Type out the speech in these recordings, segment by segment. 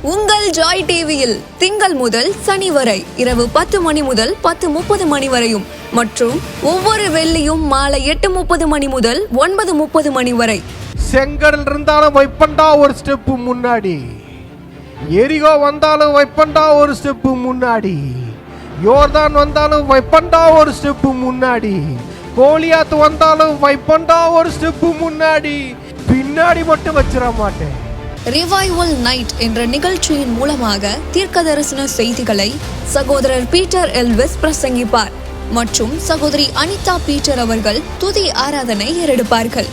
உங்கள் ஜாய் டிவியில் திங்கள் முதல் சனி வரை இரவு 10 மணி முதல் 10:30 மணி வரையும் மற்றும் ஒவ்வொரு வெள்ளியும் மாலை 8:30 மணி முதல் 9:30 மணி வரை. செங்கடல் இருந்தாலும் வைப்பண்டா ஒரு ஸ்டெப்பு முன்னாடி, எரிகோ வந்தாலும் வைப்பண்டா ஒரு ஸ்டெப்பு முன்னாடி, யோர்தான் வந்தாலும் வைப்பண்டா ஒரு ஸ்டெப்பு முன்னாடி, கோலியாத்து வந்தாலும் வைப்பண்டா ஒரு ஸ்டெப்பு முன்னாடி, பின்னாடி மட்டும் வச்சிட மாட்டேன். ரிவைவல் நைட் என்ற நிகழ்ச்சியின் மூலமாக தீர்க்க தரிசன செய்திகளை சகோதரர் பீட்டர் எல்விஸ் பிரசங்கிப்பார் மற்றும் சகோதரி அனிதா பீட்டர் அவர்கள் துதி ஆராதனை ஏறெடுப்பார்கள்.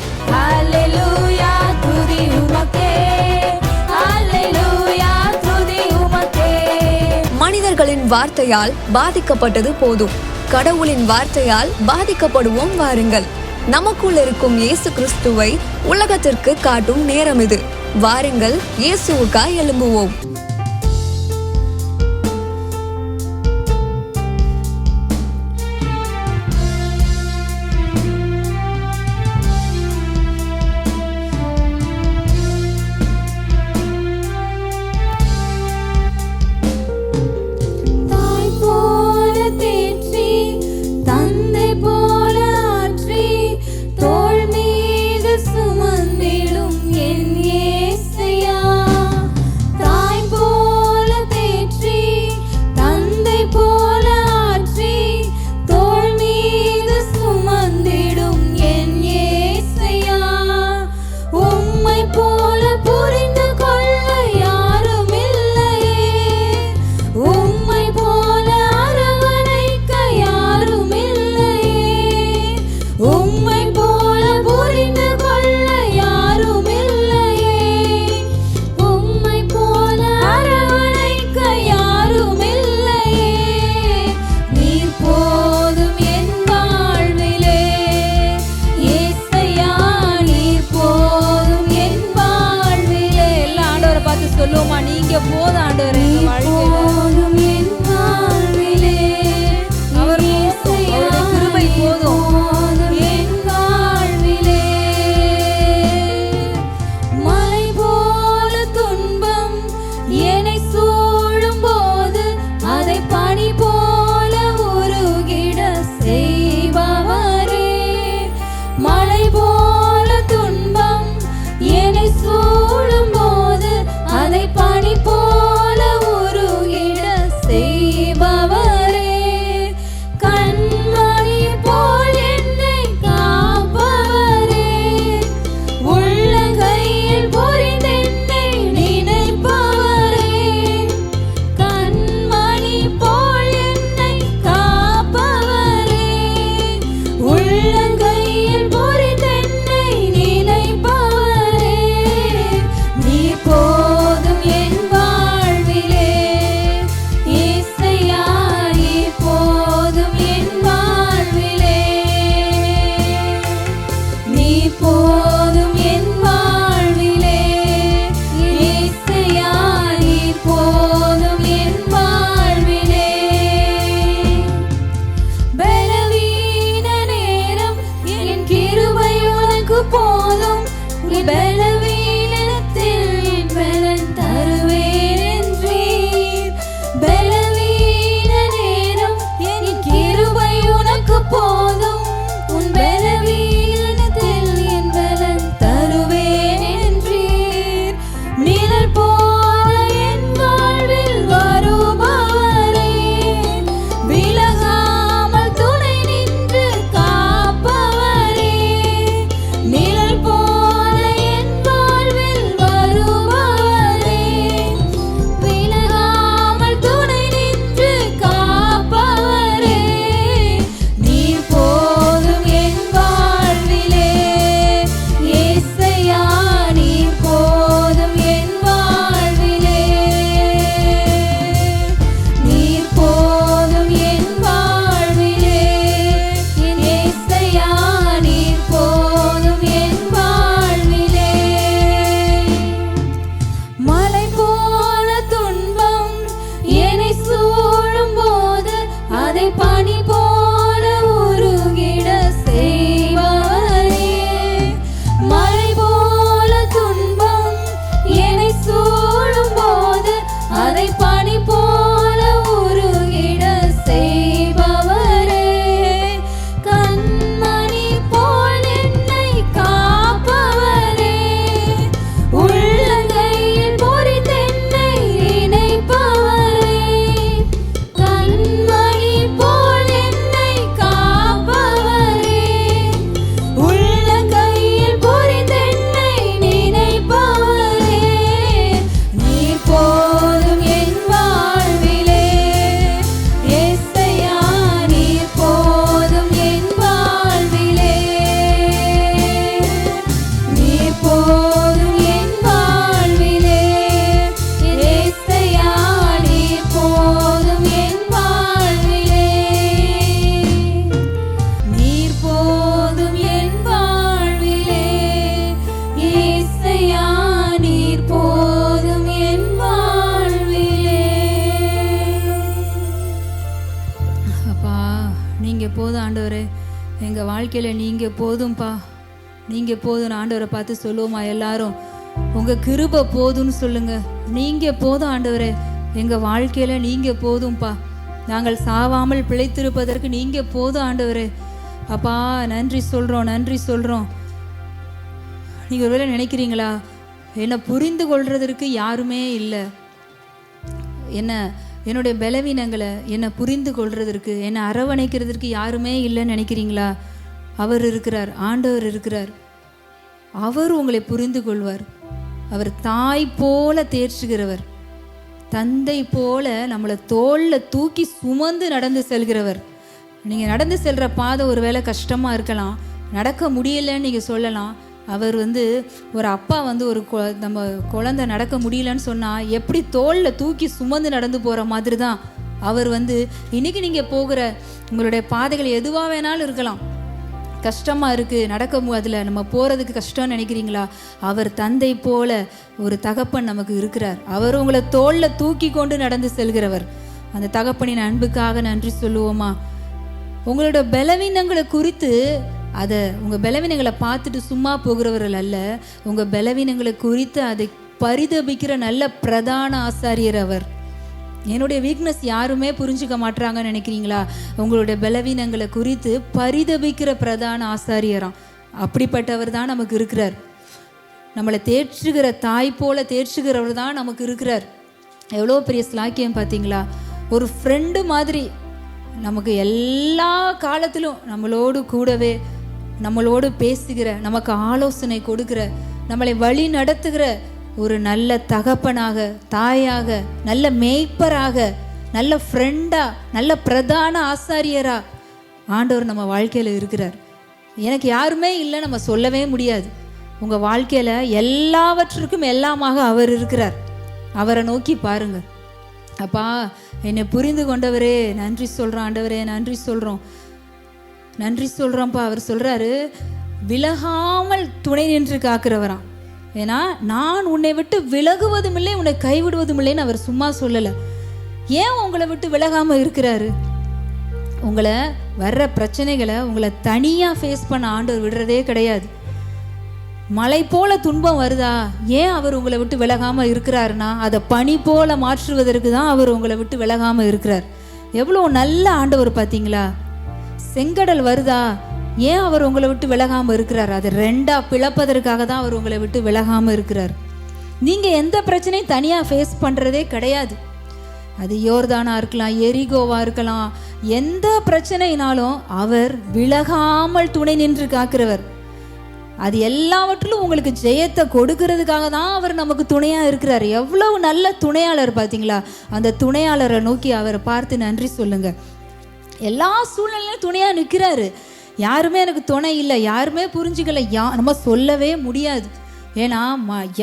மனிதர்களின் வார்த்தையால் பாதிக்கப்பட்டது போதும், கடவுளின் வார்த்தையால் பாதிக்கப்படுவோம் வாருங்கள். நமக்குள் இருக்கும் இயேசு கிறிஸ்துவை உலகத்திற்கு காட்டும் நேரம் இது. வாருங்கள், இயேசுவுக்காய் எழும்புவோம். போதும் என் எங்கள் வாழ்க்கையில் நீங்கள் போதும்ப்பா, நீங்கள் போதும் ஆண்டவரை பார்த்து சொல்லுவோமா எல்லாரும்? உங்கள் கிருபை போதும்னு சொல்லுங்கள். நீங்கள் போதும் ஆண்டவரே, எங்கள் வாழ்க்கையில் நீங்கள் போதும்ப்பா. நாங்கள் சாவாமல் பிழைத்திருப்பதற்கு நீங்கள் போதும் ஆண்டவரே. அப்பா நன்றி சொல்கிறோம், நன்றி சொல்கிறோம். நீங்கள் ஒருவேளை நினைக்கிறீங்களா, என்னை புரிந்து கொள்றதற்கு யாருமே இல்லை, என்னுடைய பலவீனங்களை என்னை புரிந்து கொள்றதற்கு, என்னை அரவணைக்கிறதுக்கு யாருமே இல்லைன்னு நினைக்கிறீங்களா? அவர் இருக்கிறார், ஆண்டவர் இருக்கிறார். அவர் உங்களை புரிந்து கொள்வார். அவர் தாய் போல தேற்றுகிறவர், தந்தை போல நம்மளை தோளில் தூக்கி சுமந்து நடந்து செல்கிறவர். நீங்கள் நடந்து செல்கிற பாதை ஒரு வேளை கஷ்டமாக இருக்கலாம், நடக்க முடியலைன்னு நீங்கள் சொல்லலாம். அவர் ஒரு அப்பா ஒரு நம்ம குழந்தை நடக்க முடியலன்னு சொன்னால் எப்படி தோளில் தூக்கி சுமந்து நடந்து போகிற மாதிரி தான் அவர் இன்றைக்கி நீங்கள் போகிற உங்களுடைய பாதைகள் எதுவாக வேணாலும் இருக்கலாம். கஷ்டமாக இருக்குது, நடக்க அதில் நம்ம போகிறதுக்கு கஷ்டம்னு நினைக்கிறீங்களா? அவர் தந்தை போல ஒரு தகப்பன் நமக்கு இருக்கிறார். அவர் உங்களை தோளில் தூக்கி கொண்டு நடந்து செல்கிறவர். அந்த தகப்பனின் அன்புக்காக நன்றி சொல்லுவோமா? உங்களோட பலவீனங்களை குறித்து அதை உங்கள் பலவீனங்களை பார்த்துட்டு சும்மா போகிறவர்கள் அல்ல, உங்கள் பலவீனங்களை குறித்து அதை பரிதபிக்கிற நல்ல பிரதான ஆசாரியர் அவர். என்னுடைய வீக்னஸ் யாருமே புரிஞ்சுக்க மாட்டாங்கன்னு நினைக்கிறீங்களா? உங்களுடைய பலவீனங்களை குறித்து பரிதபிக்கிற பிரதான ஆசாரியராம். அப்படிப்பட்டவர் தான் நமக்கு இருக்கிறார். நம்மளை தேற்றுகிற தாய் போல தேற்றுகிறவர் தான் நமக்கு இருக்கிறார். எவ்வளோ பெரிய ஸ்லாக்கியம் பார்த்தீங்களா? ஒரு ஃப்ரெண்டு மாதிரி நமக்கு எல்லா காலத்திலும் நம்மளோடு கூடவே, நம்மளோடு பேசுகிற, நமக்கு ஆலோசனை கொடுக்கிற, நம்மளை வழி நடத்துகிற ஒரு நல்ல தகப்பனாக, தாயாக, நல்ல மேய்ப்பராக, நல்ல ஃப்ரெண்டா, நல்ல பிரதான ஆசாரியரா ஆண்டவர் நம்ம வாழ்க்கையில் இருக்கிறார். எனக்கு யாருமே இல்லை நம்ம சொல்லவே முடியாது. உங்கள் வாழ்க்கையில் எல்லாவற்றுக்கும் எல்லாமாக அவர் இருக்கிறார். அவரை நோக்கி பாருங்க. அப்பா என்னை புரிந்து கொண்டவரே நன்றி சொல்கிறோம் ஆண்டவரே, நன்றி சொல்கிறோம், நன்றி சொல்கிறோம்ப்பா. அவர் சொல்கிறாரு, விலகாமல் துணை நின்று காக்கிறவராம். ஏன்னா நான் உன்னை விட்டு விலகுவதும் இல்லை, உன்னை கைவிடுவதும் இல்லைன்னு அவர் சும்மா சொல்லலை. ஏன் உங்களை விட்டு விலகாமல் இருக்கிறாரு? உங்களை வர்ற பிரச்சனைகளை உங்களை தனியாக ஃபேஸ் பண்ண ஆண்டவர் விடுறதே கிடையாது. மலை போல துன்பம் வருதா, ஏன் அவர் உங்களை விட்டு விலகாமல் இருக்கிறாருன்னா அதை பனி போல மாற்றுவதற்கு தான் அவர் உங்களை விட்டு விலகாமல் இருக்கிறார். எவ்வளோ நல்ல ஆண்டவர் பார்த்தீங்களா? செங்கடல் வருதா, ஏன் அவர் உங்களை விட்டு விலகாமல் இருக்கிறார்? அதை ரெண்டா பிளப்பதற்காக தான் அவர் உங்களை விட்டு விலகாமல் இருக்கிறார். நீங்கள் எந்த பிரச்சனையும் தனியாக ஃபேஸ் பண்ணுறதே கிடையாது. அது யோர்தானா இருக்கலாம், எரிகோவா இருக்கலாம், எந்த பிரச்சனைனாலும் அவர் விலகாமல் துணை நின்று காக்கிறவர். அது எல்லாவற்றிலும் உங்களுக்கு ஜெயத்தை கொடுக்கறதுக்காக தான் அவர் நமக்கு துணையாக இருக்கிறார். எவ்வளவு நல்ல துணையாளர் பார்த்தீங்களா? அந்த துணையாளரை நோக்கி அவரை பார்த்து நன்றி சொல்லுங்க. எல்லா சூழ்நிலையும் துணையாக நிற்கிறாரு. யாருமே எனக்கு துணை இல்லை, யாருமே புரிஞ்சுக்கல, நம்ம சொல்லவே முடியாது. ஏன்னா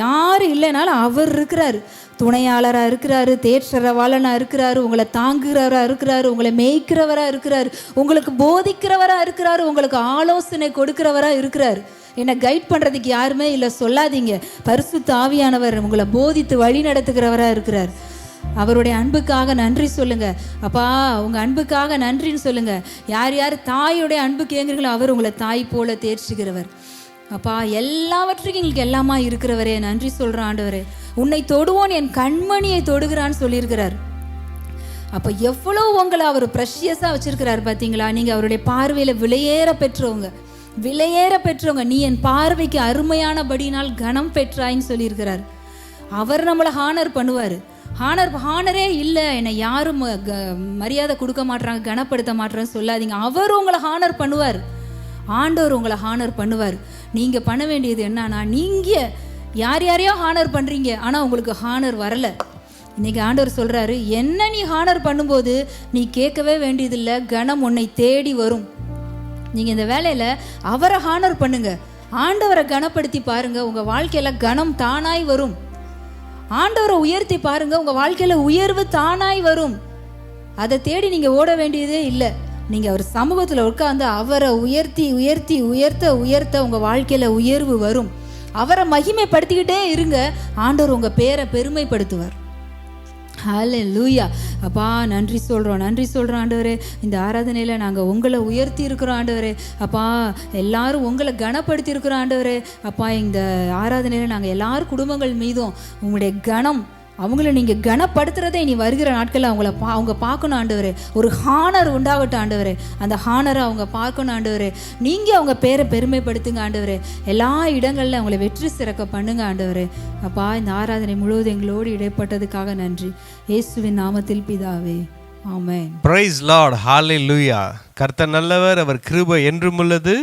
யார் இல்லைனாலும் அவர் இருக்கிறாரு. துணையாளராக இருக்கிறாரு, தேற்றரவாளனாக இருக்கிறாரு, உங்களை தாங்குகிறவராக இருக்கிறாரு, உங்களை மேய்க்கிறவராக இருக்கிறாரு, உங்களுக்கு போதிக்கிறவராக இருக்கிறாரு, உங்களுக்கு ஆலோசனை கொடுக்கிறவராக இருக்கிறாரு. என்னை கைட் பண்ணுறதுக்கு யாருமே இல்லை சொல்லாதீங்க. பரிசுத்த ஆவியானவர் உங்களை போதித்து வழி நடத்துகிறவராக இருக்கிறார். அவருடைய அன்புக்காக நன்றி சொல்லுங்க. அப்பா உங்கள் அன்புக்காக நன்றின்னு சொல்லுங்க. யார் யார் தாயோடைய அன்பு கேட்குறீங்களோ அவர் உங்களை தாய் போல தேர்ச்சுகிறவர். அப்பா எல்லாவற்றுக்கும் எங்களுக்கு எல்லாமா இருக்கிறவரே நன்றி சொல்கிறேன் ஆண்டவரே. உன்னை தொடுவோன் என் கண்மணியை தொடுகிறான்னு சொல்லியிருக்கிறார். அப்போ எவ்வளோ உங்களை அவர் ப்ரெஷியஸாக வச்சிருக்கிறார் பார்த்தீங்களா? நீங்கள் அவருடைய பார்வையில் விலையேற பெற்றவங்க, விலையேற பெற்றவங்க. நீ என் பார்வைக்கு அருமையானபடினால் கனம் பெற்றாயின்னு சொல்லியிருக்கிறார். அவர் நம்மளை ஹானர் பண்ணுவார். ஹானரே இல்லை, என்னை யாரும் மரியாதை கொடுக்க மாட்டுறாங்க, கனப்படுத்த மாட்டுறான்னு சொல்லாதீங்க. அவர் உங்களை ஹானர் பண்ணுவார். ஆண்டவர் உங்களை ஹானர் பண்ணுவார். நீங்கள் பண்ண வேண்டியது என்னன்னா, நீங்கள் யார் யாரையோ ஹானர் பண்ணுறீங்க, ஆனால் உங்களுக்கு ஹானர் வரலை. இன்றைக்கி ஆண்டவர் சொல்கிறாரு, என்ன நீ ஹானர் பண்ணும்போது நீ கேட்கவே வேண்டியதில்லை, கனம் உன்னை தேடி வரும். நீங்கள் இந்த வேலையில் அவரை ஹானர் பண்ணுங்க, ஆண்டவரை கனப்படுத்தி பாருங்க, உங்கள் வாழ்க்கையில் கனம் தானாய் வரும். ஆண்டவரை உயர்த்தி பாருங்க, உங்கள் வாழ்க்கையில் உயர்வு தானாய் வரும். அதை தேடி நீங்கள் ஓட வேண்டியதே இல்லை. நீங்கள் அவர் சமூகத்தில் உட்காந்து அவரை உயர்த்தி உயர்த்தி உயர்த்த உயர்த்த உங்கள் வாழ்க்கையில் உயர்வு வரும். அவரை மகிமைப்படுத்திக்கிட்டே இருங்க, ஆண்டவர் உங்கள் பேரை பெருமைப்படுத்துவார். ஹல்லேலூயா. அப்பா நன்றி சொல்கிறோம் ஆண்டவரே. இந்த ஆராதனையில் நாங்கள் உங்களை உயர்த்தி இருக்கிறோம் ஆண்டவரே. அப்பா எல்லாரும் உங்களை கனப்படுத்தி இருக்கிறோம் ஆண்டவரே. அப்பா இந்த ஆராதனையில் நாங்கள் எல்லாரும் குடும்பங்கள் மீதும் உங்களுடைய கனம், அவங்கள நீங்கள் கனப்படுத்துறதை இனி வருகிற நாட்களில் அவங்க பார்க்கணும் ஆண்டவரே. ஒரு ஹானர் உண்டாகட்டும் ஆண்டவரே. அந்த ஹானரை அவங்க பார்க்கணும் ஆண்டவரே. நீங்கள் அவங்க பேரை பெருமைப்படுத்துங்க ஆண்டவரே. எல்லா இடங்களில் அவங்கள வெற்றி சிறக்க பண்ணுங்க ஆண்டவரே. அப்பா இந்த ஆராதனை முழுவதும் எங்களோடு இடைப்பட்டதுக்காக நன்றி. இயேசுவின் நாமத்தில் பிதாவே, ஆமென். பிரைஸ் லார்ட், ஹல்லேலூயா. கர்த்தர் நல்லவர், அவர் கிருபை என்றும் உள்ளது.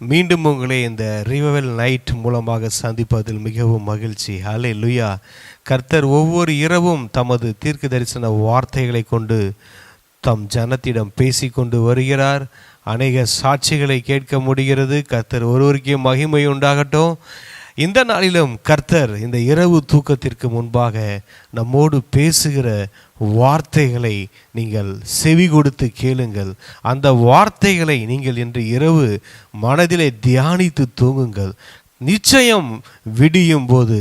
மீண்டும் உங்களை இந்த ரிவைவல் நைட் மூலமாக சந்திப்பதில் மிகவும் மகிழ்ச்சி. ஹல்லேலூயா. கர்த்தர் ஒவ்வொரு இரவும் தமது தீர்க்க தரிசன வார்த்தைகளை கொண்டு தம் ஜனத்திடம் பேசி கொண்டு வருகிறார். அநேக சாட்சிகளை கேட்க முடிகிறது. கர்த்தர் ஒருவருக்கே மகிமை உண்டாகட்டும். இந்த நாளிலும் கர்த்தர் இந்த இரவு தூக்கத்திற்கு முன்பாக நம்மோடு பேசுகிற வார்த்தைகளை நீங்கள் செவி கொடுத்து கேளுங்கள். அந்த வார்த்தைகளை நீங்கள் இன்று இரவு மனதிலே தியானித்து தூங்குங்கள். நிச்சயம் விடியும் போது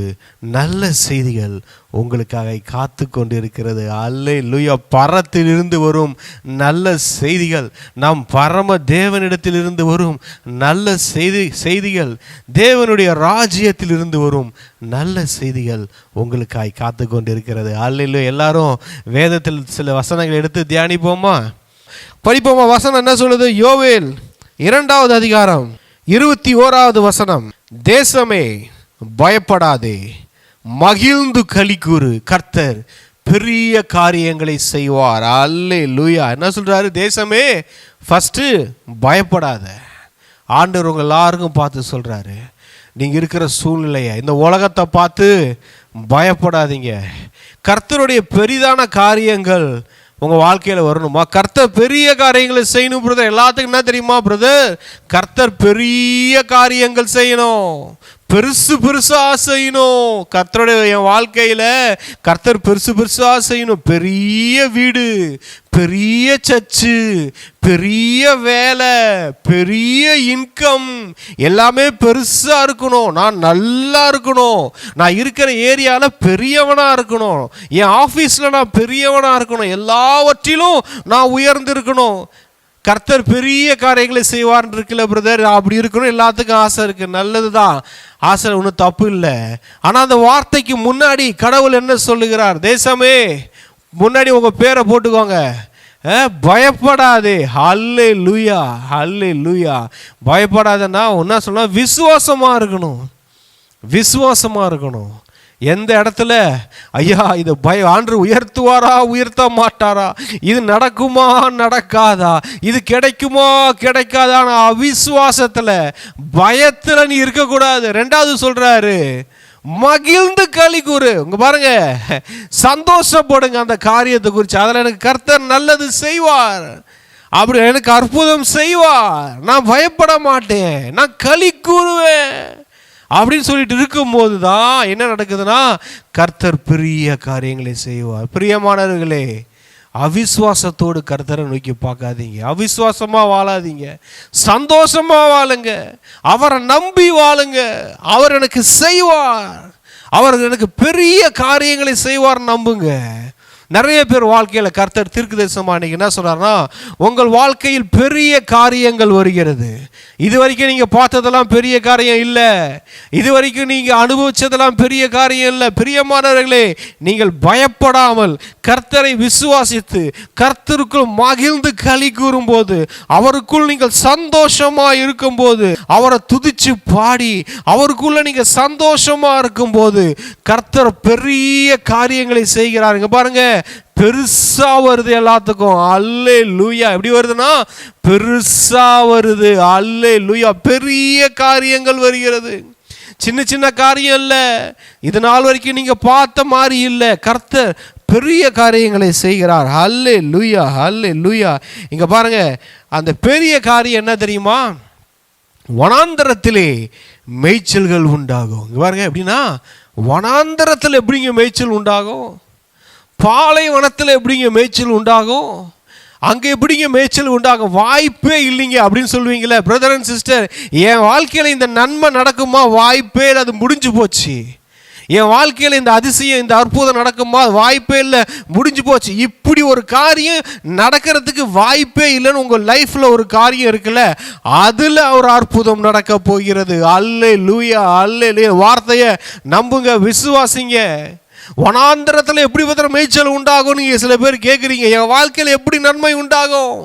நல்ல செய்திகள் உங்களுக்காக காத்து கொண்டிருக்கிறது. அல்லேலூயா. பரத்திலிருந்து வரும் நல்ல செய்திகள், நம் பரம தேவனிடத்திலிருந்து வரும் நல்ல செய்திகள், தேவனுடைய ராஜ்யத்திலிருந்து வரும் நல்ல செய்திகள் உங்களுக்காக காத்து கொண்டிருக்கிறது. அல்லேலூயா. எல்லாரும் வேதத்தில் சில வசனங்கள் எடுத்து தியானிப்போமா, படிப்போமா? வசனம் என்ன சொல்லுது? யோவேல் 2வது அதிகாரம் 21வது வசனம். தேசமே பயப்படாதே, மகிழ்ந்து களி கூறு, கர்த்தர் பெரிய காரியங்களை செய்வார். அல்லேலூயா. என்ன சொல்றாரு? தேசமே ஃபர்ஸ்ட் பயப்படாத. ஆண்டவர் உங்க எல்லாருக்கும் பார்த்து சொல்றாரு, நீங்க இருக்கிற சூழ்நிலையை, இந்த உலகத்தை பார்த்து பயப்படாதீங்க. கர்த்தருடைய பெரிதான காரியங்கள் உங்கள் வாழ்க்கையில் வரணுமா? கர்த்தர் பெரிய காரியங்களை செய்யணும் பிரதர். எல்லாத்துக்கும் என்ன தெரியுமா பிரதர்? கர்த்தர் பெரிய காரியங்கள் செய்யணும், பெருசா செய்யணும். கர்த்தருடைய என் வாழ்க்கையில் கர்த்தர் பெருசா செய்யணும். பெரிய வீடு, பெரிய சர்ச்சு, பெரிய வேலை, பெரிய இன்கம், எல்லாமே பெருசா இருக்கணும். நான் நல்லா இருக்கணும், நான் இருக்கிற ஏரியாவில் பெரியவனா இருக்கணும், என் ஆஃபீஸில் நான் பெரியவனா இருக்கணும், எல்லாவற்றிலும் நான் உயர்ந்திருக்கணும். கர்த்தர் பெரிய காரியங்களை செய்வார்னு இருக்குல்ல பிரதர். அப்படி இருக்கணும். எல்லாத்துக்கும் ஆசை இருக்கு, நல்லது தான், ஆசை ஒன்றும் தப்பு இல்லை. ஆனால் அந்த வார்த்தைக்கு முன்னாடி கடவுள் என்ன சொல்லுகிறார்? தேசமே, முன்னாடி உங்கள் பேரை போட்டுக்கோங்க, பயப்படாதே. ஹல்லேலூயா, ஹல்லேலூயா. பயப்படாதன்னா என்ன சொன்னா? விசுவாசமாக இருக்கணும், விசுவாசமாக இருக்கணும். எந்த இடத்துல ஐயா இது ஆண்டு உயர்த்துவாரா உயர்த்த மாட்டாரா, இது நடக்குமா நடக்காதா, இது கிடைக்குமா கிடைக்காதா, அவிசுவாசத்துல பயத்துல நீ இருக்கக்கூடாது. 2வது சொல்றாரு, மகிழ்ந்து களி கூறு. உங்க பாருங்க, சந்தோஷப்படுங்க அந்த காரியத்தை குறித்து. அதில் எனக்கு கர்த்தர் நல்லது செய்வார், அப்படி எனக்கு அற்புதம் செய்வார், நான் பயப்பட மாட்டேன், நான் களி கூறுவேன் அப்படின்னு சொல்லிட்டு இருக்கும்போது தான் என்ன நடக்குதுன்னா, கர்த்தர் பெரிய காரியங்களை செய்வார். பிரியமானவர்களே, அவிசுவாசத்தோடு கர்த்தரை நோக்கி பார்க்காதீங்க, அவிசுவாசமாக வாழாதீங்க, சந்தோஷமாக வாழுங்க, அவரை நம்பி வாழுங்க. அவர் எனக்கு செய்வார், அவர் எனக்கு பெரிய காரியங்களை செய்வார், நம்புங்க. நிறைய பேர் வாழ்க்கையில் கர்த்தர் தீர்க்கதரிசனமா இன்னைக்கு என்ன சொல்றாருன்னா, உங்கள் வாழ்க்கையில் பெரிய காரியங்கள் வருகிறது. இது வரைக்கும் நீங்கள் பார்த்ததெல்லாம் பெரிய காரியம் இல்லை, இது வரைக்கும் நீங்கள் அனுபவிச்சதெல்லாம் பெரிய காரியம் இல்லை. பிரியமானவர்களே, நீங்கள் பயப்படாமல் கர்த்தரை விசுவாசித்து கர்த்தருக்குள் மகிழ்ந்து களி கூறும்போது, அவருக்குள் நீங்கள் சந்தோஷமா இருக்கும்போது, அவரை துதிச்சு பாடி அவருக்குள்ள நீங்கள் சந்தோஷமா இருக்கும்போது, கர்த்தர் பெரிய காரியங்களை செய்கிறாருங்க. பாருங்க, பெருசா வருது எல்லாத்துக்கும். அல்லேலூயா. எப்படி வருதுன்னா பெருசா வருது. அல்லேலூயா. பெரிய காரியங்கள் வருகிறது. சின்ன சின்ன காரியம் இல்லை, இது நாள் வரைக்கும் நீங்க பார்த்த மாதிரி இல்லை. கர்த்தர் பெரிய காரியங்களை செய்கிறார். அல்லேலூயா, அல்லேலூயா. இங்க பாருங்க, அந்த பெரிய காரியம் என்ன தெரியுமா? வனாந்தரத்திலே மேய்ச்சல்கள் உண்டாகும். இங்க பாருங்க, எப்படின்னா வனாந்தரத்தில் எப்படிங்க மேய்ச்சல் உண்டாகும்? பாலைவனத்தில் எப்படிங்க மேய்ச்சல் உண்டாகும்? அங்கே எப்படிங்க மேய்ச்சல் உண்டாகும்? வாய்ப்பே இல்லைங்க அப்படின்னு சொல்லுவீங்களே பிரதர் அண்ட் சிஸ்டர். என் வாழ்க்கையில் இந்த நன்மை நடக்குமா? வாய்ப்பே, அது முடிஞ்சு போச்சு. என் வாழ்க்கையில் இந்த அதிசயம் இந்த அற்புதம் நடக்குமா, வாய்ப்பே இல்லை, முடிஞ்சு போச்சு, இப்படி ஒரு காரியம் நடக்கிறதுக்கு வாய்ப்பே இல்லைன்னு உங்கள் லைஃப்பில் ஒரு காரியம் இருக்குல்ல, அதில் ஒரு அற்புதம் நடக்க போகிறது. அல்லேலூயா, அல்லேலூயா. வார்த்தையை நம்புங்க, விசுவாசிங்க. வனாந்திரத்தில் எப்படி மேய்ச்சல் உண்டாகும் நீங்கள் சில பேர் கேட்குறீங்க. என் வாழ்க்கையில் எப்படி நன்மை உண்டாகும்,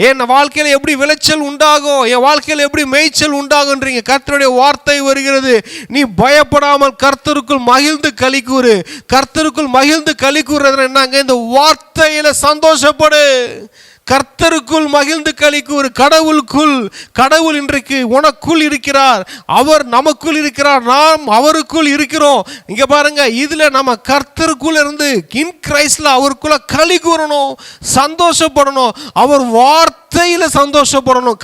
என் வாழ்க்கையில் எப்படி விளைச்சல் உண்டாகும், என் வாழ்க்கையில் எப்படி மேய்ச்சல் உண்டாகுன்றீங்க. கர்த்தருடைய வார்த்தை வருகிறது, நீ பயப்படாமல் கர்த்தருக்குள் மகிழ்ந்து களி கூறு. கர்த்தருக்குள் மகிழ்ந்து களி கூறுறது என்னங்க, இந்த வார்த்தையில சந்தோஷப்படு. கர்த்தருக்குள் மகிழ்ந்து களி கூறு. கடவுள் இன்றைக்கு உனக்குள் இருக்கிறார், அவர் நமக்குள் இருக்கிறார், நாம் அவருக்குள் இருக்கிறோம். இங்க பாருங்க, இதுல நம்ம கர்த்தருக்குள்ள இருந்து இன் கிரைஸ்ட்ல அவருக்குள்ள களி கூறணும், சந்தோஷப்படணும், அவர் வார்த்தையில சந்தோஷப்படணும்.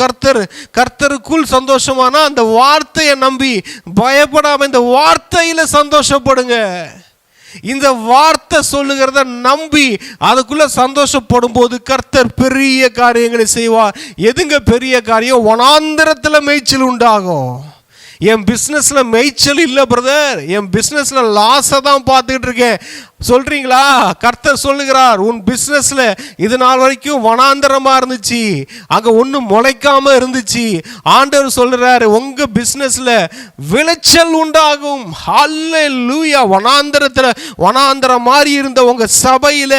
கர்த்தருக்குள் சந்தோஷமானா அந்த வார்த்தையை நம்பி பயப்படாம இந்த வார்த்தையில சந்தோஷப்படுங்க. இந்த வார்த்தை சொல்லுகிறத நம்பி அதுக்குள்ள சந்தோஷப்படும் போது கர்த்தர் பெரிய காரியங்களை செய்வார். எதுங்க பெரிய காரியம்? வனாந்திரத்தில் மேய்ச்சல் உண்டாகும். என் பிஸ்னஸ்ல மேய்ச்சல் இல்லை பிரதர், என் பிஸ்னஸ்ல லாஸை தான் பார்த்துக்கிட்டு இருக்கேன் சொல்றீங்களா? கர்த்தர் சொல்லுகிறார், உன் பிஸ்னஸ்ல இது நாள் வரைக்கும் வனாந்தரமா இருந்துச்சு, அங்க ஒன்றும் முளைக்காம இருந்துச்சு. ஆண்டவர் சொல்றாரு, உங்க பிஸ்னஸ்ல விளைச்சல் உண்டாகும். ஹல்லேலூயா. வனாந்தரம் மாதிரி இருந்த உங்க சபையில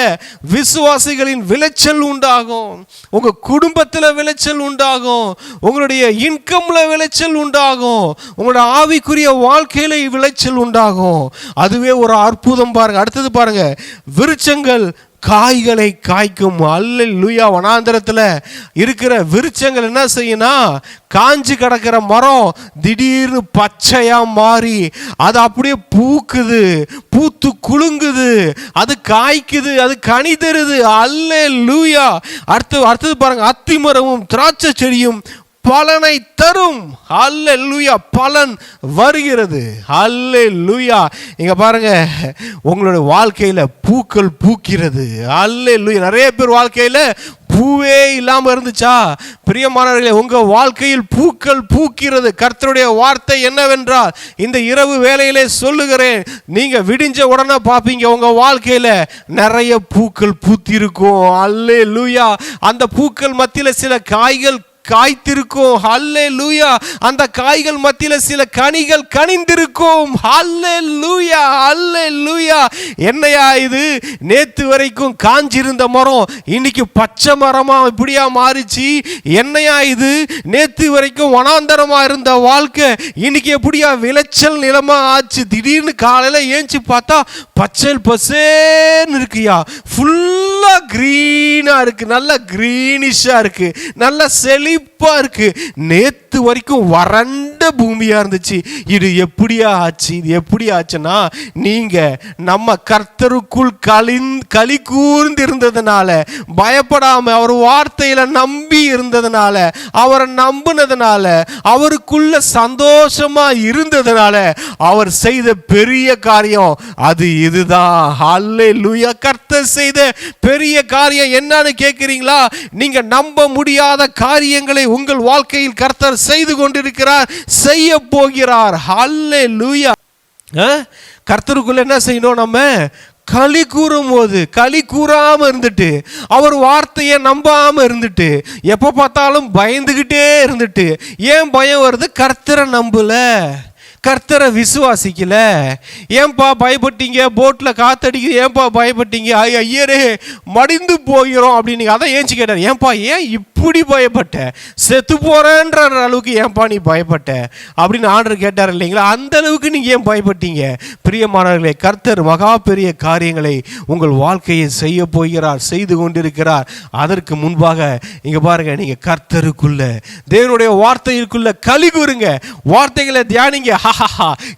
விசுவாசிகளின் விளைச்சல் உண்டாகும், உங்க குடும்பத்தில் விளைச்சல் உண்டாகும், உங்களுடைய இன்கம்ல விளைச்சல் உண்டாகும், உங்களுடைய ஆவிக்குரிய வாழ்க்கையில விளைச்சல் உண்டாகும். அதுவே ஒரு அற்புதம் பாருங்க. அடுத்தது பாருங்க, விருட்சங்கள் காய்களை காய்க்கும். அல்லேலூயா. வனாந்தரத்தில் இருக்கிற விருட்சங்கள் என்ன செய்யணும், காஞ்சி கிடக்கிற மரம் திடீர்னு பச்சையா மாறி அது அப்படியே பூக்குது, பூத்து குலுங்குது, அது காய்க்குது, அது கனி தருது. அல்லேலூயா. அடுத்தது பாருங்க, அத்தி மரமும் திராட்சை செடியும் பலனை தரும். அல்லேலூயா. பலன் வருகிறது. அல்லேலூயா. இங்க பாருங்க, உங்களுடைய வாழ்க்கையில பூக்கள் பூக்கிறது. அல்லேலூயா. நிறைய பேர் வாழ்க்கையில பூவே இல்லாம இருந்துச்சா? பிரியமானவர்களே, உங்க வாழ்க்கையில் பூக்கள் பூக்கிறது. கர்த்தருடைய வார்த்தை என்னவென்றால், இந்த இரவு வேளையிலே சொல்லுகிறேன், நீங்க விடிஞ்ச உடனே பார்ப்பீங்க உங்க வாழ்க்கையில நிறைய பூக்கள் பூத்திருக்கும். அல்லேலூயா. அந்த பூக்கள் மத்தியில சில காய்கள் காய்த்திருக்கும். ஹல்லேலூயா. அந்த காய்கள் மத்தியில சில கனிகள் கனிந்திருக்கும். ஹல்லேலூயா, ஹல்லேலூயா. என்னையா இது, நேத்து வரைக்கும் காஞ்சிருந்த மரம் இன்னைக்கு பச்சை மரமா இப்படியா மாறிச்சு? என்னையா இது, நேத்து வரைக்கும் வனாந்தரமா இருந்த வாழ்க்கை இன்னைக்கு எப்படியா விளைச்சல் நிலமா ஆச்சு? திடீர்னு காலையில ஏஞ்சி பார்த்தா பச்சை பசேன்னு இருக்குயா, ஃபுல்லா கிரீனா இருக்கு, நல்ல கிரீனிஷா இருக்கு, நல்ல செழிப்பா இருக்கு. நேத்து வரைக்கும் வறண்ட பூமியா இருந்துச்சு, இது எப்படியா ஆச்சு? இது எப்படி ஆச்சுன்னா, நீங்க நம்ம கர்த்தருக்குள் களி கூர்ந்து இருந்ததுனால, பயப்படாம அவர் வார்த்தையில நம்பி இருந்ததுனால, அவரை நம்பினதுனால, அவருக்குள்ள சந்தோஷமா இருந்ததுனால அவர் செய்த பெரிய காரியம் அது இதுதான். அல்லேலூயா. கர்த்தர் செய்த பெரிய காரியம் என்னன்னு கேட்கிறீங்களா? நீங்க நம்ப முடியாத காரியங்களை உங்கள் வாழ்க்கையில் கர்த்தர் செய்து கொண்டிருக்கிறார், செய்ய போகிறார். அல்லேலூயா. கர்த்தருக்குள்ள என்ன செய்யணும்? நம்ம களி கூறும் போது, களி கூறாம இருந்துட்டு, அவர் வார்த்தையை நம்பாம இருந்துட்டு, எப்ப பார்த்தாலும் பயந்துகிட்டே இருந்துட்டு, ஏன் பயம் வருது? கர்த்தரை நம்பல, கர்த்தரை விசுவாசிக்கல. ஏன்பா பயப்பட்டீங்க? போட்டில் காத்தடிக்குது, ஏன்பா பயப்பட்டீங்க? ஐயரே மடிந்து போகிறோம் அப்படின்னு. அதான் ஏஞ்சி கேட்டார், ஏன்பா ஏன் இப்படி பயப்பட்ட? செத்து போறேன்ற அளவுக்கு ஏன்பா நீ பயப்பட்ட அப்படின்னு ஆண்டவர் கேட்டார் இல்லைங்களா? அந்த அளவுக்கு நீங்க ஏன் பயப்பட்டீங்க? பிரியமானவர்களே, கர்த்தர் மகா பெரிய காரியங்களை உங்கள் வாழ்க்கையை செய்ய போகிறார், செய்து கொண்டிருக்கிறார். அதற்கு முன்பாக இங்க பாருங்க, நீங்க கர்த்தருக்குள்ள, தேவனுடைய வார்த்தைக்குள்ள களி கூறுங்க, வார்த்தைகளை தியானிங்க.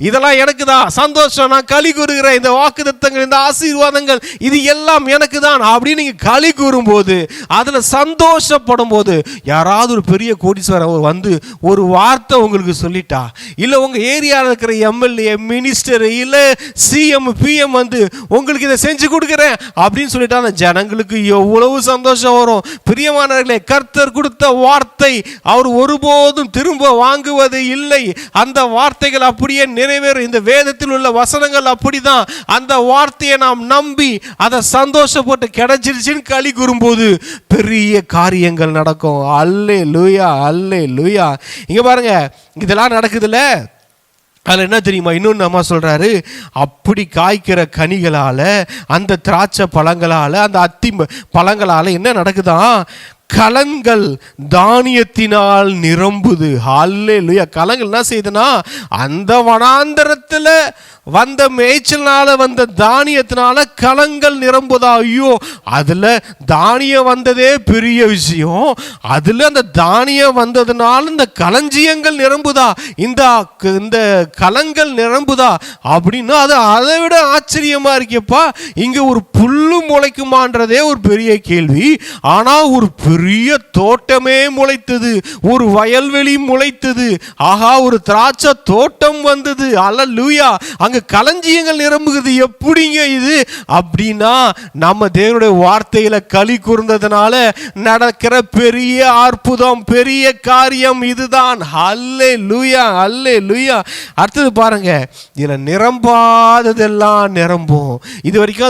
இதெல்லாம் எனக்கு தான் சந்தோஷம், நான் களி கூறுகிறேன், இந்த வாக்குத்தத்தங்கள், இந்த ஆசீர்வாதங்கள் இது எல்லாம் எனக்கு தான் அப்படின்னு நீங்க களி கூறும் போது, அதுல சந்தோஷப்படும் போது யாராவது ஒரு பெரிய கோடீஸ்வரர் வந்து ஒரு வார்த்தை உங்களுக்கு சொல்லிட்டா, இல்லை உங்கள் ஏரியாவில் இருக்கிற எம்எல்ஏ, மினிஸ்டர், இல்லை சிஎம், பிஎம் வந்து உங்களுக்கு இதை செஞ்சு கொடுக்குறேன் அப்படின்னு சொல்லிட்டா அந்த ஜனங்களுக்கு எவ்வளவு சந்தோஷம் வரும். பிரியமானவர்களே, கர்த்தர் கொடுத்த வார்த்தை அவர் ஒருபோதும் திரும்ப வாங்குவது இல்லை. அந்த வார்த்தைகள் அப்படியே நிறைவேறும். இந்த வேதத்தில் உள்ள வசனங்கள் அப்படிதான். அந்த வார்த்தையை நாம் நம்பி அதை சந்தோஷப்பட்டு கிடைச்சிருச்சுன்னு களி கூறும்போது பெரிய காரியங்கள் நடக்கும். அல்லேலூயா, அல்லேலூயா. இங்க பாருங்க, இதெல்லாம் நடக்குதுல்ல, அதில் என்ன தெரியுமா இன்னொன்று அம்மா சொல்கிறாரு, அப்படி காய்க்கிற கனிகளால், அந்த திராட்சை பழங்களால், அந்த அத்தி பழங்களால் என்ன நடக்குதான், கலங்கள் தானியத்தினால் நிரம்புது. அல்லேலூயா. கலங்கள் என்ன செய்யுதுன்னா, அந்த வனாந்தரத்தில் வந்த மேய்ச்சல்னால வந்த தானியத்தினால கலங்கள் நிரம்புதா. ஐயோ, அதில் தானியம் வந்ததே பெரிய விஷயம். அதில் அந்த தானியம் வந்ததுனால இந்த களஞ்சியங்கள் நிரம்புதா, இந்த கலங்கள் நிரம்புதா அப்படின்னா அது அதை விட ஆச்சரியமா இருக்கேப்பா. இங்கே ஒரு புல்லு முளைக்குமான்றதே ஒரு பெரிய கேள்வி. ஆனால் ஒரு பெரிய தோட்டமே முளைத்தது, ஒரு வயல்வெளி முளைத்தது. ஆகா, ஒரு திராட்சை தோட்டம் வந்தது. அல்லேலூயா. அங்க களஞ்சியங்கள் நிரம்புகிறது. எப்படிங்க இது அப்படின்னா, நம்ம தேவனுடைய வார்த்தையில களி கூர்ந்ததுனால நடக்கிற பெரிய அற்புதம், பெரிய காரியம் இதுதான். அல்லேலூயா, அல்லேலூயா. அடுத்தது பாருங்க, இதுல நிரம்பாததெல்லாம் நிரம்பும். இது வரைக்கும்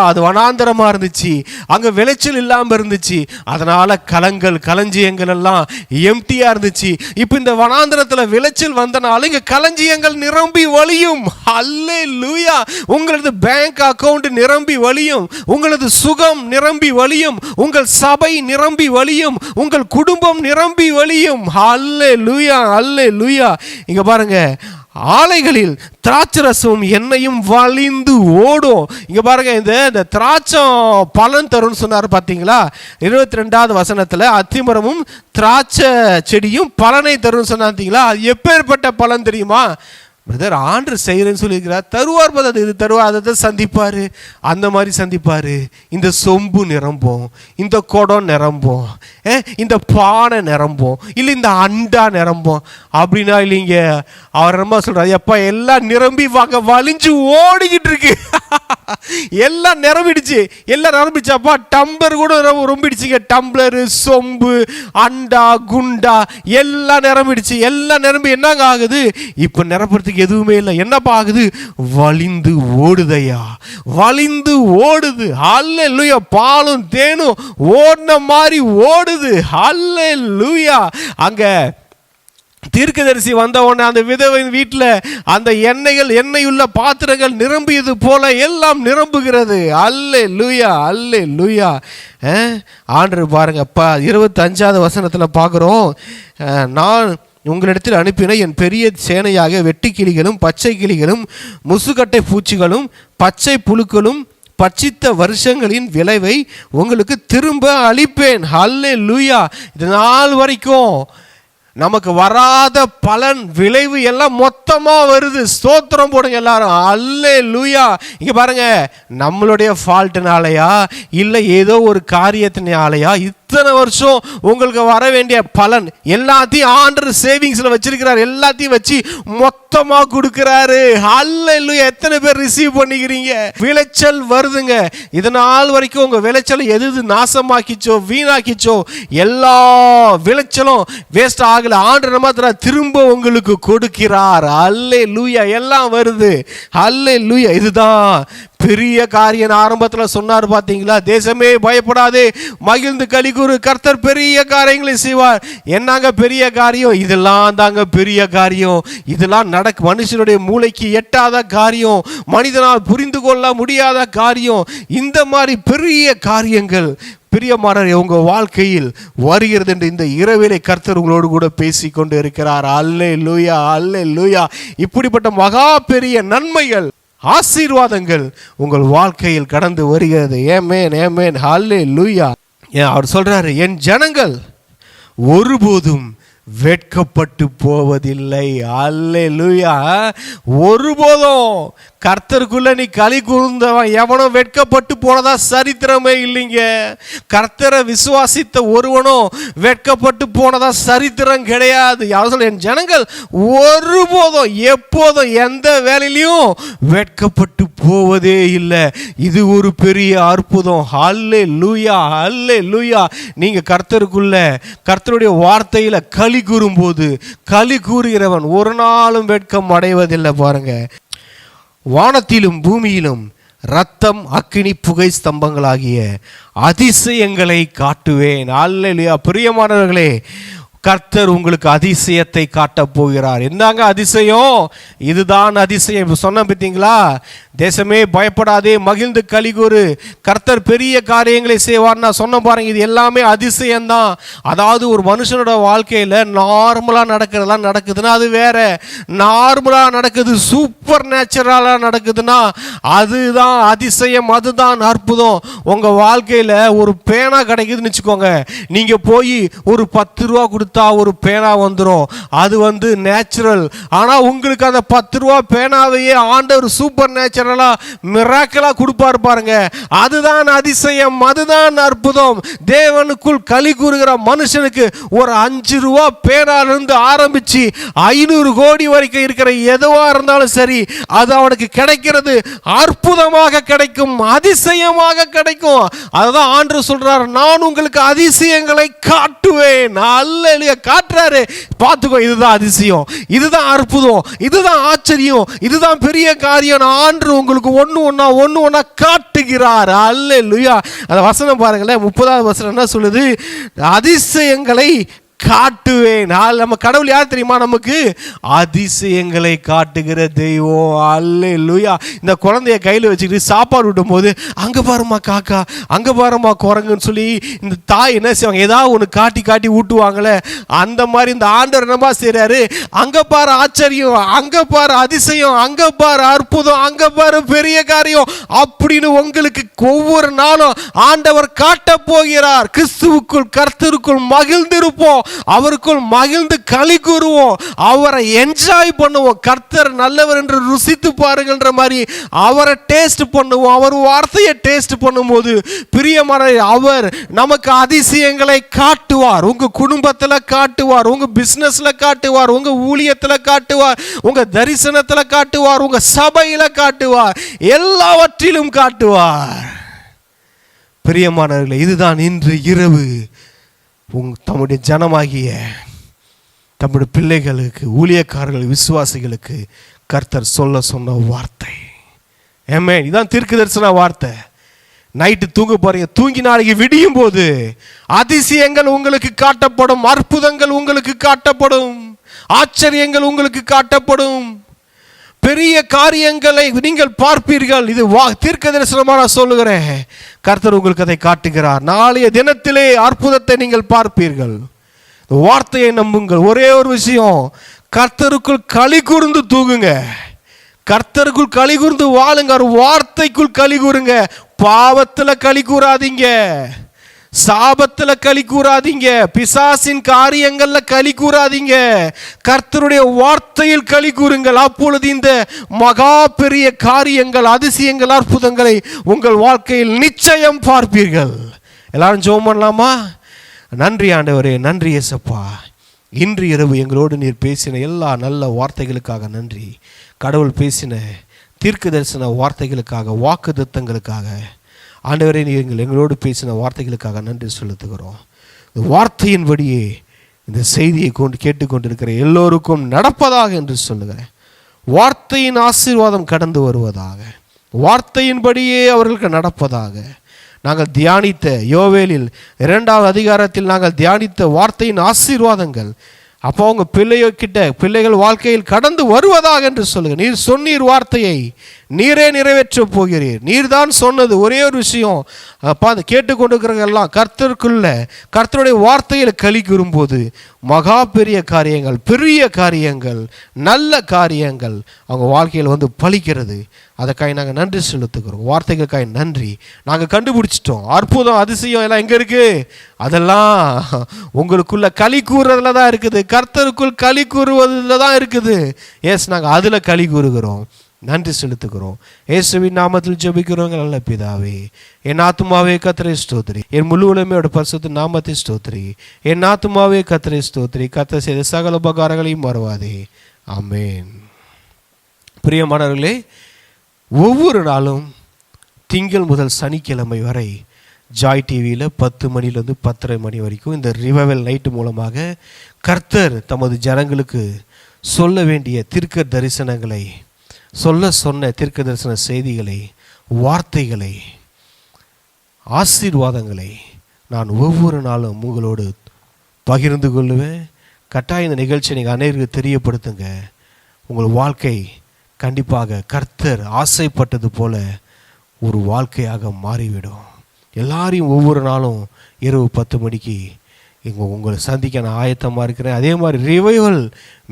அது வனாந்தரமா இருந்துச்சு, அங்க விளைச்சல் இல்லாம இருந்துச்சு, அதனால களஞ்சியங்கள் எல்லாம் எம்டியா இருந்துச்சு. இப்ப இந்த வனாந்தரத்துல விளைச்சல் வந்தனால இங்க களஞ்சியங்கள் நிரம்பி வழியும். அல்லேலூயா. உங்களது பேங்க் அக்கவுண்ட் நிரம்பி வழியும், உங்களது சுகம் நிரம்பி வழியும், உங்கள் சபை நிரம்பி வழியும், உங்கள் குடும்பம் நிரம்பி வழியும். அல்லேலூயா, அல்லேலூயா. இங்க பாருங்க, ஆலைகளில் திராட்சரசம் எண்ணெயும் வழிந்து ஓடும். இங்க பாருங்க, இந்த திராட்சம் பலன் தரும்னு சொன்னார் பார்த்தீங்களா? 22வது வசனத்துல அத்திமரமும் திராட்சை செடியும் பலனை தரும்னு சொன்னாங்களா? அது எப்பேற்பட்ட பலன் தெரியுமா? பிரதர், ஆண்டு செய்கிறேன்னு சொல்லியிருக்கிறார், தருவார். அது இது தருவார், அதை சந்திப்பார், அந்த மாதிரி சந்திப்பார். இந்த சொம்பு நிரம்பும், இந்த குடம் நிரம்பும், இந்த பானை நிரம்பும், இல்லை இந்த அண்டா நிரம்பும் அப்படின்னா இல்லைங்க. அவர் ரொம்ப சொல்கிறார், எப்பா எல்லாம் நிரம்பி வாங்க வலிஞ்சு ஓடிக்கிட்டு இருக்கு. எல்லாம் நிரம்பிடுச்சு, எல்லாம் நிரம்பிச்சாப்பா. டம்ளர் கூட ரொம்பிடுச்சுங்க. டம்ளரு, சொம்பு, அண்டா, குண்டா எல்லாம் நிரம்பிடுச்சு. எல்லாம் நிரம்பி என்னங்க ஆகுது? இப்போ நிரப்புறதுக்கு எதுவுமே இல்லை. என்னப்பா ஆகுது? வலிந்து ஓடுதையா, வலிந்து ஓடுது. அல்லேலூயா. பாலும் தேனும் ஓடின மாதிரி ஓடுது. அல்லேலூயா. அங்க தீர்க்கதரிசி வந்த உடனே அந்த விதவையின் வீட்டில் அந்த எண்ணெய் உள்ள பாத்திரங்கள் நிரம்பியது போல எல்லாம் நிரம்புகிறது. அல்லேலூயா, அல்லேலூயா. ஆண்டவர் பாருங்கப்பா, 25வது வசனத்தில் பார்க்குறோம், நான் உங்களிடத்தில் அனுப்பின என் பெரிய சேனையாக வெட்டி கிளிகளும் பச்சை கிளிகளும் முசுக்கட்டை பூச்சிகளும் பச்சை புழுக்களும் பட்சித்த வருஷங்களின் விளைவை உங்களுக்கு திரும்ப அளிப்பேன். அல்லேலூயா. இது நாள் வரைக்கும் நமக்கு வராத பலன், விளைவு எல்லாம் மொத்தமா வருது. ஸ்தோத்திரம் போடுங்க எல்லாரும். அல்லேலூயா. இங்க பாருங்க, நம்மளுடைய ஃபால்ட்னாலயா இல்லை ஏதோ ஒரு காரியத்தினாலயா இத்தனை வருஷம் உங்களுக்கு வர வேண்டிய பலன் எல்லாத்தையும் ஆண்டவர் சேவிங்ஸ்ல வச்சிருக்கிறார். எல்லாத்தையும் வச்சு மொத்தமா கொடுக்கிறாரு. அல்லேலூயா. எத்தனை பேர் ரிசீவ் பண்ணிக்கிறீங்க? விளைச்சல் வருதுங்க. இதனால் வரைக்கும் உங்க விளைச்சல் எது நாசமாக்கிச்சோ, வீணாக்கிச்சோ, எல்லா விளைச்சலும் வேஸ்ட் ஆகல. ஆண்டவர் மாத்திரம் திரும்ப உங்களுக்கு கொடுக்கிறார். அல்லேலூயா. எல்லாம் வருது. அல்லேலூயா. இதுதான் பெரிய காரியம். ஆரம்பத்தில் சொன்னார் பார்த்தீங்களா? தேசமே பயப்படாதே, மகிழ்ந்து களிகூரு, கர்த்தர் பெரிய காரியங்களை செய்வார். என்னங்க பெரிய காரியம்? இதெல்லாம் தாங்க பெரிய காரியம். இதெல்லாம் மனுஷனுடைய மூளைக்கு எட்டாத காரியம், மனிதனால் புரிந்து கொள்ள முடியாத காரியம். இந்த மாதிரி பெரிய காரியங்கள் பிரியமானவரே உங்க வாழ்க்கையில் வருகிறது என்று இந்த இரவிலே கர்த்தர் உங்களோடு கூட பேசி கொண்டு இருக்கிறார். அல்லேலூயா, அல்லேலூயா. இப்படிப்பட்ட மகா பெரிய நன்மைகள், ஆசீர்வாதங்கள் உங்கள் வாழ்க்கையில் கடந்து வருகிறது. ஆமென், ஆமென், அல்லேலூயா. அவர் சொல்றாரு, என் ஜனங்கள் ஒருபோதும் வெட்கப்பட்டு போவதில்லை. அல்லேலூயா. ஒருபோதும் கர்த்தருக்குள்ள நீ களி கூர்ந்தவன் எவனோ வெட்கப்பட்டு போனதா சரித்திரமே இல்லைங்க. கர்த்தரை விசுவாசித்த ஒருவனும் வெட்கப்பட்டு போனதா சரித்திரம் கிடையாது. யாரும் என் ஜனங்கள் ஒருபோதும் எப்போதும் எந்த வேலையிலையும் வெட்கப்பட்டு போவதே இல்லை. இது ஒரு பெரிய அற்புதம். ஹல்லேலூயா, ஹல்லேலூயா. நீங்க கர்த்தருக்குள்ள கர்த்தருடைய வார்த்தையில களி கூறும்போது களி கூறுகிறவன் ஒரு நாளும் வெட்கம் அடைவதில்லை. பாருங்க, வானத்திலும் பூமியிலும் ரத்தம் அக்கினி புகை ஸ்தம்பங்களாகிய அதிசயங்களை காட்டுவேன். அல்லேலூயா. பிரியமானவர்களே, கர்த்தர் உங்களுக்கு அதிசயத்தை காட்டப் போகிறார். என்னங்க அதிசயம்? இதுதான் அதிசயம். சொன்ன பார்த்தீங்களா? தேசமே பயப்படாதே, மகிழ்ந்து கலிகூறு, கர்த்தர் பெரிய காரியங்களை செய்வார். நான் சொன்ன பாருங்க, இது எல்லாமே அதிசயம்தான். அதாவது ஒரு மனுஷனோட வாழ்க்கையில் நார்மலாக நடக்கிறதெல்லாம் நடக்குதுன்னா அது வேற. நார்மலாக நடக்குது, சூப்பர் நேச்சுரலாக நடக்குதுன்னா அதுதான் அதிசயம், அதுதான் அற்புதம். உங்கள் வாழ்க்கையில் ஒரு பேனா கிடைக்குதுன்னு வச்சுக்கோங்க. நீங்கள் போய் ஒரு 10 ரூபா கொடுத்தா ஒரு பேனா வந்துடும். அது நேச்சுரல். ஆனால் உங்களுக்கு அந்த 10 ரூபா பேனாவையே ஆண்டவர் சூப்பர் நேச்சுரல் மிராக்கிளா கொடுப்பார் பாருங்க. அதுதான் அதிசயம், அதுதான் அற்புதம். தேவனுக்குள் களி கூறுகிற மனுஷனுக்கு ஒரு 5 ரூபா பேனாலிருந்து ஆரம்பிச்சு 500 கோடி வரைக்கும் இருக்கிற எதுவா இருந்தாலும் சரி, அது அவனுக்கு கிடைக்கிறது அற்புதமாக கிடைக்கும், அதிசயமாக கிடைக்கும். அதுதான் ஆண்டவர் சொல்றார், நான் உங்களுக்கு அதிசயங்களை காட்டுவேன். அல்லேலூயா. காட்டுறாரு. பார்த்துக்கோ, இதுதான் அதிசயம், இதுதான் அற்புதம், இதுதான் ஆச்சரியம், இதுதான் பெரிய காரியம். ஆண்டவர் உங்களுக்கு ஒன்று ஒன்றா காட்டுகிறார். அல்லேலூயா. அந்த வசனம் பாருங்களேன், 30வது வசனம் என்ன சொல்லுது? அதிசயங்களை காட்டுவேன். நம்ம கடவுள் யார் தெரியுமா? நமக்கு அதிசயங்களை காட்டுகிற தெய்வம். அல்லேலூயா. இந்த குழந்தைய கையில் வச்சுக்கிட்டு சாப்பாடு விடும் போது அங்கே பாருமா காக்கா, அங்கே பாருமா குரங்குன்னு சொல்லி இந்த தாய் என்ன செய்வாங்க? ஏதாவது ஒன்று காட்டி காட்டி ஊட்டுவாங்களே, அந்த மாதிரி இந்த ஆண்டவர் என்னமா செய்கிறாரு? அங்கே பாரு ஆச்சரியம், அங்கே பாரு அதிசயம், அங்கே பாரு அற்புதம், அங்கே பாரு பெரிய காரியம் அப்படின்னு உங்களுக்கு ஒவ்வொரு நாளும் ஆண்டவர் காட்டப் போகிறார். கிறிஸ்துவுக்குள் கர்த்தருக்குள் மகிழ்ந்திருப்போம், அவருக்குள் மகிழ்ந்து களி கூறுவோம், அவரை என்ஜாய் பண்ணுவோம். கர்த்தர் நல்லவர் என்று ருசித்து பாருங்கன்ற மாதிரி அவரை டேஸ்ட் பண்ணுவோம். அவர் வார்த்தையை டேஸ்ட் பண்ணும்போது பிரியமான அவர் நமக்கு அதிசயங்களை காட்டுவார். உங்க குடும்பத்தில் காட்டுவார், உங்க பிசினஸ்ல காட்டுவார், உங்க ஊழியத்தில் காட்டுவார், உங்க தரிசனத்தில் காட்டுவார், உங்க சபையில காட்டுவார், எல்லாவற்றிலும் காட்டுவார். பிரியமானவர்களே, இதுதான் இன்று இரவு தம்முடைய ஜனமாகிய தம்முடைய பிள்ளைகளுக்கு, ஊழியக்காரர்கள், விசுவாசிகளுக்கு கர்த்தர் சொல்ல சொன்ன வார்த்தை. ஆமென். இதான் தீர்க்க தரிசன வார்த்தை. நைட்டு தூங்க போறீங்க, தூங்கி நாளைக்கு விடியும் போது அதிசயங்கள் உங்களுக்கு காட்டப்படும், அற்புதங்கள் உங்களுக்கு காட்டப்படும், ஆச்சரியங்கள் உங்களுக்கு காட்டப்படும், பெரிய காரியங்களை நீங்கள் பார்ப்பீர்கள். இது தீர்க்க தரிசனமா நான் சொல்லுகிறேன். கர்த்தர் உங்களுக்கு அதை காட்டுகிறார். நாளைய தினத்திலே அற்புதத்தை நீங்கள் பார்ப்பீர்கள். வார்த்தையை நம்புங்கள். ஒரே ஒரு விஷயம், கர்த்தருக்குள் களி கூர்ந்து தூங்குங்க, கர்த்தருக்குள் களி கூர்ந்து வாழுங்க, வார்த்தைக்குள் களி கூறுங்க. பாவத்தில் களி கூறாதீங்க, சாபத்துல களி கூறாதீங்க, பிசாசின் காரியங்கள்ல களி கூறாதீங்க, கர்த்தருடைய வார்த்தையில் களி கூறுங்கள். அப்பொழுது இந்த மகா பெரிய காரியங்கள், அதிசயங்கள், அற்புதங்களை உங்கள் வாழ்க்கையில் நிச்சயம் பார்ப்பீர்கள். எல்லாரும் ஜெபம் பண்ணலாமா? நன்றி ஆண்டவரே, நன்றி இயேசப்பா. இன்று இரவு எங்களோடு நீர் பேசின எல்லா நல்ல வார்த்தைகளுக்காக நன்றி. கடவுள் பேசின தீர்க்க தரிசன வார்த்தைகளுக்காக, வாக்குத்தத்தங்களுக்காக ஆண்டவரே, நீங்கள் எங்களோடு பேசின வார்த்தைகளுக்காக நன்றி செலுத்துகிறோம். இந்த வார்த்தையின்படியே இந்த செய்தியை கேட்டுக்கொண்டிருக்கிற எல்லோருக்கும் நடப்பதாக என்று சொல்லுகிறேன். வார்த்தையின் ஆசீர்வாதம் கடந்து வருவதாக, வார்த்தையின்படியே அவர்களுக்கு நடப்பதாக. நாங்கள் தியானித்த யோவேலில் 2வது அதிகாரத்தில் நாங்கள் தியானித்த வார்த்தையின் ஆசீர்வாதங்கள் அப்போ அவங்க பிள்ளைகள் வாழ்க்கையில் கடந்து வருவதாக என்று சொல்லுங்க. நீர் சொன்னீர், வார்த்தையை நீரே நிறைவேற்ற போகிறீர். நீர் தான் சொன்னது. ஒரே ஒரு விஷயம், அப்பா, அதை கேட்டுக்கொண்டிருக்கிறவங்கெல்லாம் கர்த்தருடைய வார்த்தையில் களி கூறும்போது மகா பெரிய காரியங்கள், பெரிய காரியங்கள், நல்ல காரியங்கள் அவங்க வாழ்க்கையில் பலிக்கிறது. அதுக்காக நாங்கள் நன்றி செலுத்துக்கிறோம். வார்த்தைகளுக்காக நன்றி. நாங்கள் கண்டுபிடிச்சிட்டோம், அற்புதம், அதிசயம் எல்லாம் எங்கே இருக்குது? அதெல்லாம் உங்களுக்குள்ள களி கூறுறதுல தான் இருக்குது. கர்த்தருக்குள் களி கூறுவதில் தான் இருக்குது. எஸ், நாங்கள் அதில் களி கூறுகிறோம். நன்றி செலுத்துகிறோம். இயேசுவின் நாமத்தில் ஜெபிக்கிறோங்க நல்ல பிதாவே. என் ஆத்துமாவே கர்த்தரை ஸ்தோத்திரி, என் முழு உலகமோட பரிசுத்த நாமத்தை ஸ்தோத்திரி. என் ஆத்துமாவே கர்த்தரை ஸ்தோத்திரி, கர்த்தர் செய்த சகல உபகாரங்களையும் மறவாதே. ஆமென். பிரியமானவர்களே, ஒவ்வொரு நாளும் திங்கள் முதல் சனிக்கிழமை வரை ஜாய் டிவியில் 10 மணிலேருந்து 10:30 மணி வரைக்கும் இந்த ரிவைவல் நைட்டு மூலமாக கர்த்தர் தமது ஜனங்களுக்கு சொல்ல வேண்டிய தீர்க்க தரிசனங்களை, சொன்ன தீர்க்க தரிசன செய்திகளை, வார்த்தைகளை, ஆசீர்வாதங்களை நான் ஒவ்வொரு நாளும் உங்களோடு பகிர்ந்து கொள்ளுவேன். கட்டாயம் இந்த நிகழ்ச்சியை நீங்கள் அனைவருக்கு தெரியப்படுத்துங்க. உங்கள் வாழ்க்கை கண்டிப்பாக கர்த்தர் ஆசைப்பட்டது போல ஒரு வாழ்க்கையாக மாறிவிடும். எல்லாரையும் ஒவ்வொரு நாளும் இரவு 10 மணிக்கு உங்களை சந்திக்க நான் ஆயத்தமாக இருக்கிறேன். அதே மாதிரி ரிவைவல்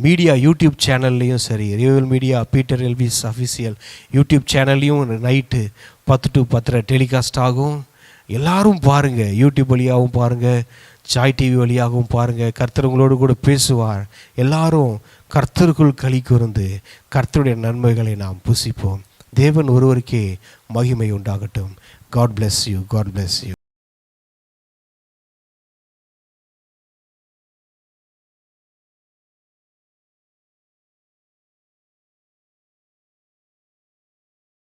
மீடியா யூடியூப் சேனல்லையும் சரி, revival media Peter Elvis official YouTube சேனல்லையும் நைட்டு 10 to 10:30 டெலிகாஸ்ட் ஆகும். எல்லாரும் பாருங்கள், யூடியூப் வழியாகவும் பாருங்கள், ஜாய் டிவி வழியாகவும் பாருங்கள். கர்த்தர் உங்களோடு கூட பேசுவார். எல்லாரும் கர்த்தருக்குள் களி கூர்ந்து கர்த்தருடைய நன்மைகளை நாம் புசிப்போம். தேவன் ஒருவருக்கே மகிமை உண்டாகட்டும். God bless you. God bless you.